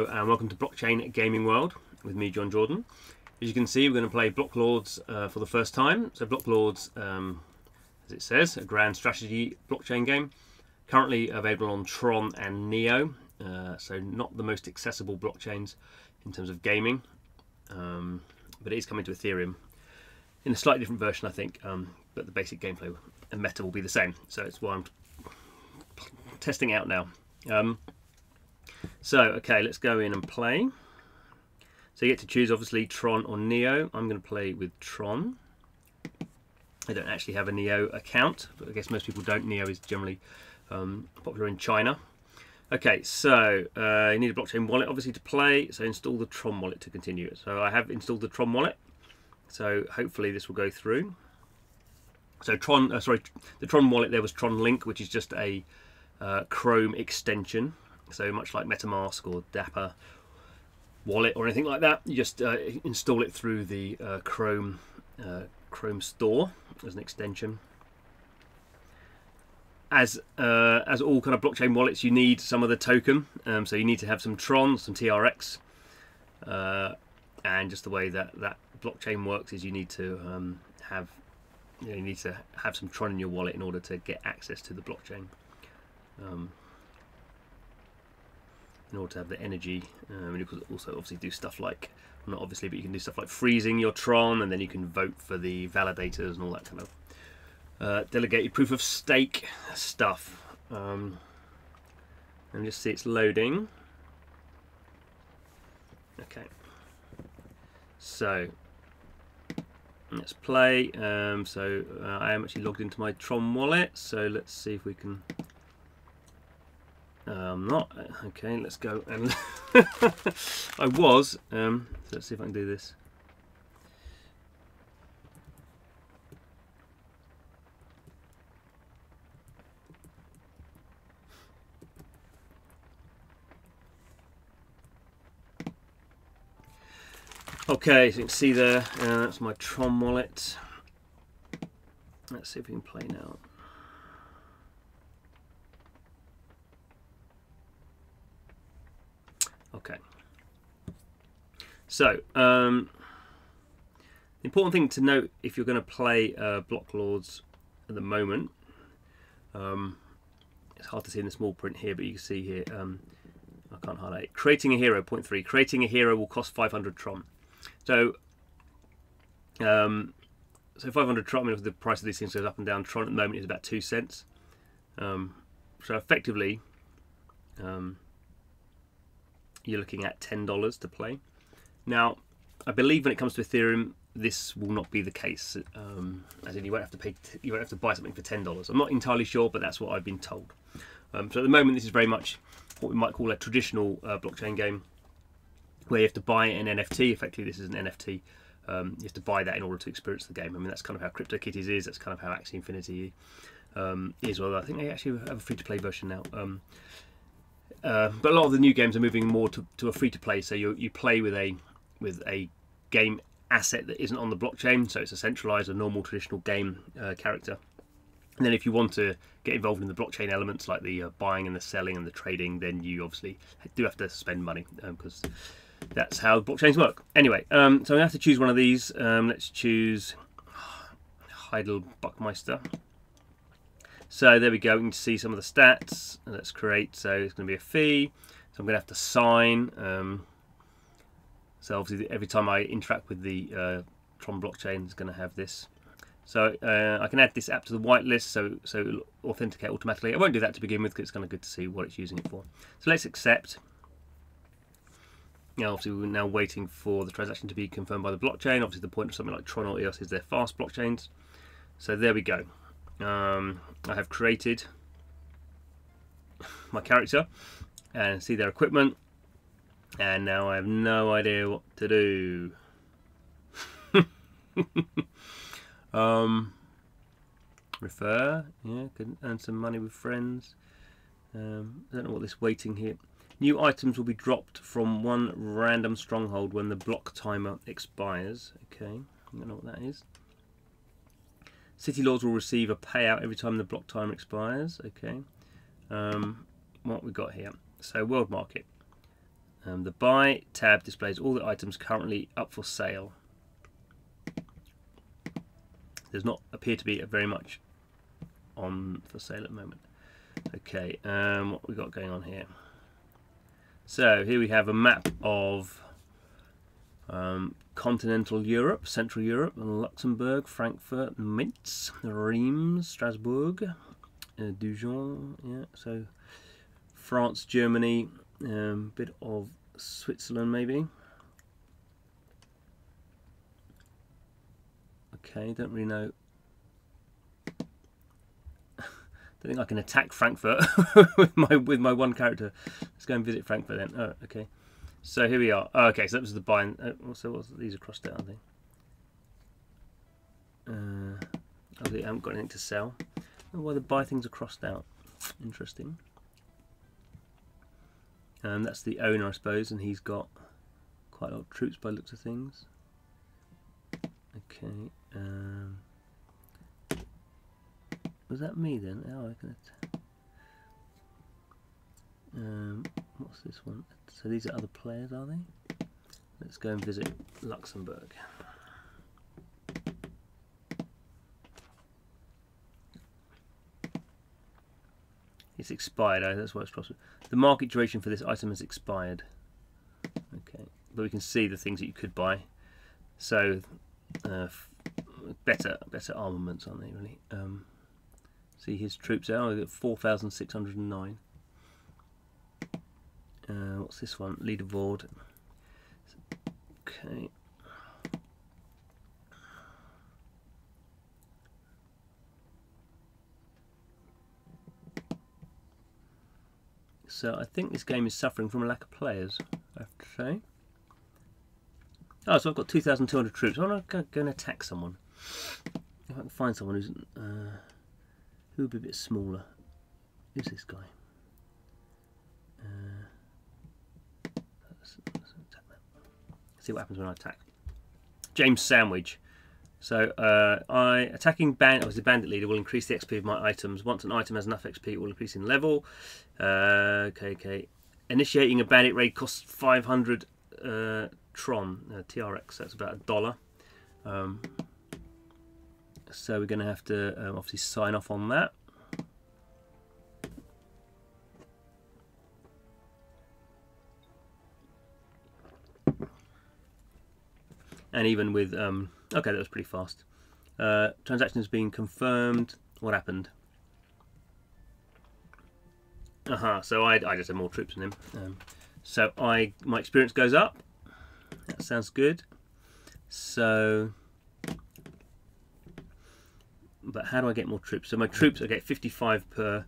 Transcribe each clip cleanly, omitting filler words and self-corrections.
and welcome to Blockchain Gaming World with me, John Jordan. As you can see, we're going to play Blocklords for the first time. So Blocklords, as it says, a grand strategy blockchain game. Currently available on Tron and Neo, so not the most accessible blockchains in terms of gaming, but it is coming to Ethereum in a slightly different version, I think, but the basic gameplay and meta will be the same. So it's why I'm testing out now. Okay, let's go in and play. So you get to choose, obviously, Tron or Neo. I'm going to play with Tron. I don't actually have a Neo account, but I guess most people don't. Neo is generally popular in China. Okay, so you need a blockchain wallet, obviously, to play. So install the Tron Wallet to continue it. So I have installed the Tron Wallet. So hopefully this will go through. So the Tron Wallet, there was Tron Link, which is just a Chrome extension. So much like MetaMask or Dapper Wallet or anything like that, you just install it through the Chrome store as an extension. As all kind of blockchain wallets, you need some of the token. So you need to have some Tron, some TRX, and just the way that blockchain works is you need to have some Tron in your wallet in order to get access to the blockchain. In order to have the energy, and you can also obviously do stuff like, well, not obviously, but you can do stuff like freezing your Tron, and then you can vote for the validators and all that kind of delegated proof of stake stuff. And just see it's loading. Okay, so let's play. I am actually logged into my Tron wallet, so let's see if we can. Not okay. Let's go and I was. So let's see if I can do this. Okay, so you can see there. That's my Tron wallet. Let's see if we can play now. Okay, so the important thing to note if you're going to play Blocklords at the moment, it's hard to see in the small print here, but you can see here, I can't highlight it. Creating a hero, point 3, creating a hero will cost 500 Tron. So 500 Tron, I mean, the price of these things goes up and down. Tron at the moment is about 2 cents. So effectively, you're looking at $10 to play. Now, I believe when it comes to Ethereum, this will not be the case. As in, you won't have to buy something for $10. I'm not entirely sure, but that's what I've been told. So at the moment, this is very much what we might call a traditional blockchain game, where you have to buy an NFT. Effectively, this is an NFT. You have to buy that in order to experience the game. I mean, that's kind of how CryptoKitties is. That's kind of how Axie Infinity is. Well, I think they actually have a free-to-play version now. But a lot of the new games are moving more to a free-to-play. So you play with a game asset that isn't on the blockchain. So it's a centralized, a normal, traditional game character. And then if you want to get involved in the blockchain elements like the buying and the selling and the trading, then you obviously do have to spend money because that's how blockchains work. Anyway, so I'm going to have to choose one of these. Let's choose Heidel Buckmeister. So there we go, we can see some of the stats. Let's create, so it's going to be a fee. So I'm going to have to sign. So obviously every time I interact with the Tron blockchain, it's going to have this. So I can add this app to the whitelist, so it'll authenticate automatically. I won't do that to begin with because it's kind of good to see what it's using it for. So let's accept. Now obviously we're now waiting for the transaction to be confirmed by the blockchain. Obviously the point of something like Tron or EOS is they're fast blockchains. So there we go. I have created my character and see their equipment, and now I have no idea what to do. Refer, yeah, could earn some money with friends. I don't know what this waiting here. New items will be dropped from one random stronghold when the block timer expires. Okay, I don't know what that is. City Lords will receive a payout every time the block timer expires. Okay. What we got here? So world market. The buy tab displays all the items currently up for sale. There's not appear to be very much on for sale at the moment. Okay, what we got going on here? So here we have a map of continental Europe, Central Europe, Luxembourg, Frankfurt, Mainz, Reims, Strasbourg, Dijon. Yeah, so France, Germany, bit of Switzerland maybe. Okay, don't really know. Don't think I can attack Frankfurt with my one character. Let's go and visit Frankfurt then. Oh, okay. So here we are. Oh, okay, so that was the buy. So these are crossed out, I think. I haven't got anything to sell. Oh, why the buy things are crossed out? Interesting. That's the owner, I suppose, and he's got quite a lot of troops by the looks of things. Okay. Was that me then? Oh, I can. What's this one? So these are other players, are they? Let's go and visit Luxembourg. It's expired. Oh, that's why it's possible. The market duration for this item has expired. Okay, but we can see the things that you could buy. So better armaments, aren't they? Really. See his troops there. Oh, we've got 4,609. What's this one? Leaderboard. Okay. So I think this game is suffering from a lack of players, I have to say. Oh, so I've got 2,200 troops. I want to go and attack someone. If I can find someone who's who would be a bit smaller. Who's this guy? Let's attack that. See what happens when I attack. James Sandwich. So attacking the bandit leader will increase the XP of my items. Once an item has enough XP, it will increase in level. Okay. Initiating a bandit raid costs 500 Tron TRX. That's about $1. So we're going to have to obviously sign off on that. And even with okay, that was pretty fast. Transaction has been confirmed. What happened? So I just had more troops than him. So my experience goes up. That sounds good. So, but how do I get more troops? So my troops, I get 55 per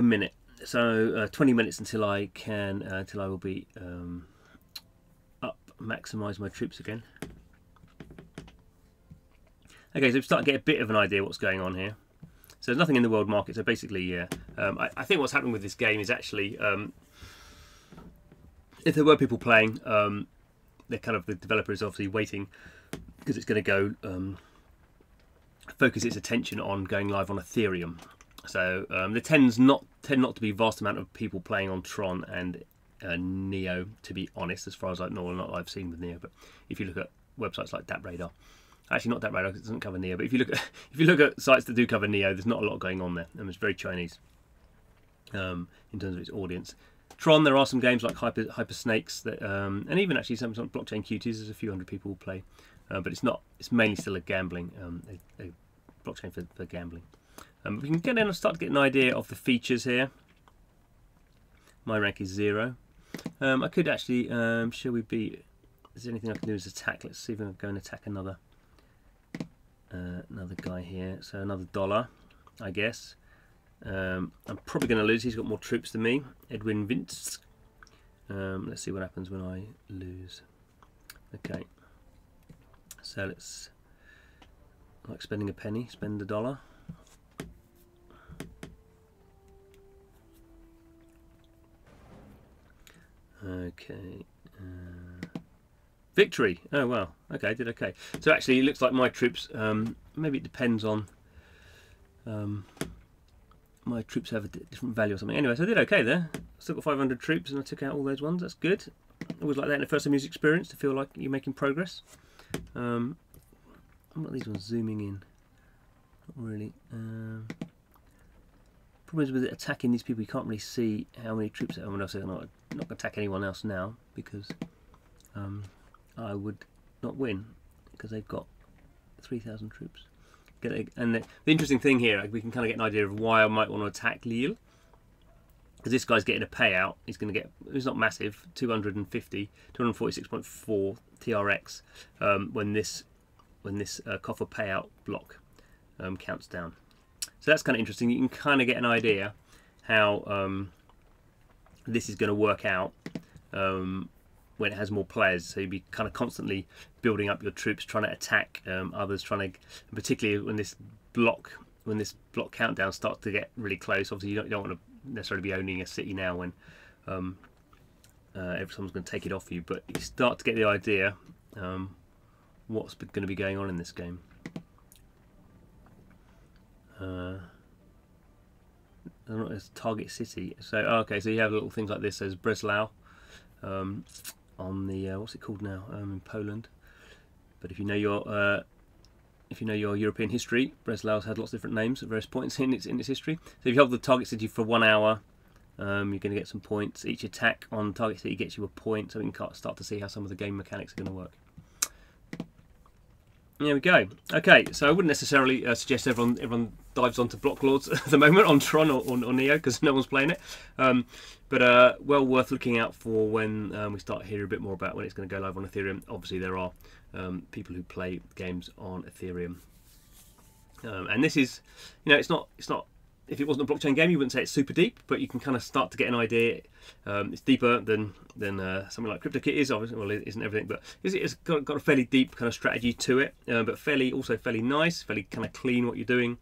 minute. So 20 minutes until I will be maximise my troops again. Okay, so we've started to get a bit of an idea what's going on here. So there's nothing in the world market. So basically, yeah, I think what's happening with this game is actually, if there were people playing, the developer is obviously waiting because it's going to go focus its attention on going live on Ethereum. So there tend not to be vast amount of people playing on Tron and Neo, to be honest, as far as I've seen with Neo. But if you look at websites like DapRadar, actually not DapRadar because it doesn't cover Neo, but if you look at sites that do cover Neo, there's not a lot going on there, and it's very Chinese in terms of its audience. Tron, there are some games like Hyper Snakes that, and even actually some blockchain cuties. There's a few hundred people who play, but it's not. It's mainly still a gambling, a blockchain for gambling. We can get in and start to get an idea of the features here. My rank is 0. I could actually, shall we be? Is there anything I can do as attack? Let's see if I can go and attack another guy here. So another $1, I guess. I'm probably going to lose. He's got more troops than me. Edwin Vince. Let's see what happens when I lose. Okay. So let's, like spending a penny, spend $1. Okay. Victory. Oh well. Okay, I did okay. So actually, it looks like my troops. Maybe it depends on. My troops have a different value or something. Anyway, so I did okay there. still got 500 troops, and I took out all those ones. That's good. Always like that in the first time user experience, to feel like you're making progress. I'm not these ones zooming in. Not really. Problem is with attacking these people, you can't really see how many troops there are. I'm not going to attack anyone else now, because I would not win, because they've got 3,000 troops. And the interesting thing here, we can kind of get an idea of why I might want to attack Lille. Because this guy's getting a payout. He's going to get, it's not massive, 246.4 TRX when this coffer payout block counts down. So that's kind of interesting. You can kind of get an idea how this is going to work out when it has more players. So you'll be kind of constantly building up your troops, trying to attack others, particularly when this block countdown starts to get really close. Obviously, you don't want to necessarily be owning a city now when someone's going to take it off you, but you start to get the idea what's going to be going on in this game. It's target city. So okay, so you have little things like this. There's Breslau on the what's it called now in Poland. But if you know your European history, Breslau's had lots of different names at various points in its history. So if you hold the target city for 1 hour, you're going to get some points. Each attack on target city gets you a point, so we can start to see how some of the game mechanics are going to work. There we go. Okay, so I wouldn't necessarily suggest everyone dives onto Blocklords at the moment on Tron or Neo, because no one's playing it. But well worth looking out for when we start hearing a bit more about when it's going to go live on Ethereum. Obviously, there are people who play games on Ethereum, and this is, it's not. If it wasn't a blockchain game, you wouldn't say it's super deep, but you can kind of start to get an idea. It's deeper than something like CryptoKit is. Obviously, well, it isn't everything, but it's got a fairly deep kind of strategy to it, but also fairly nice, fairly kind of clean what you're doing,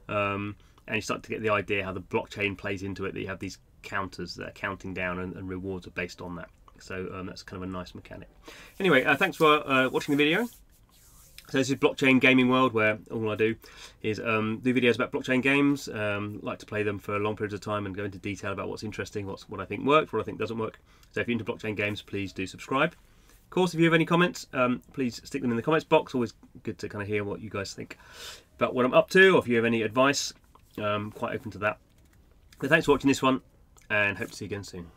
and you start to get the idea how the blockchain plays into it. That you have these counters that are counting down, and rewards are based on that. So that's kind of a nice mechanic. Anyway, thanks for watching the video. So this is Blockchain Gaming World, where all I do is do videos about blockchain games, like to play them for long periods of time and go into detail about what's interesting, what I think works, what I think doesn't work. So if you're into blockchain games, please do subscribe. Of course, if you have any comments, please stick them in the comments box. Always good to kind of hear what you guys think about what I'm up to, or if you have any advice, quite open to that. So thanks for watching this one, and hope to see you again soon.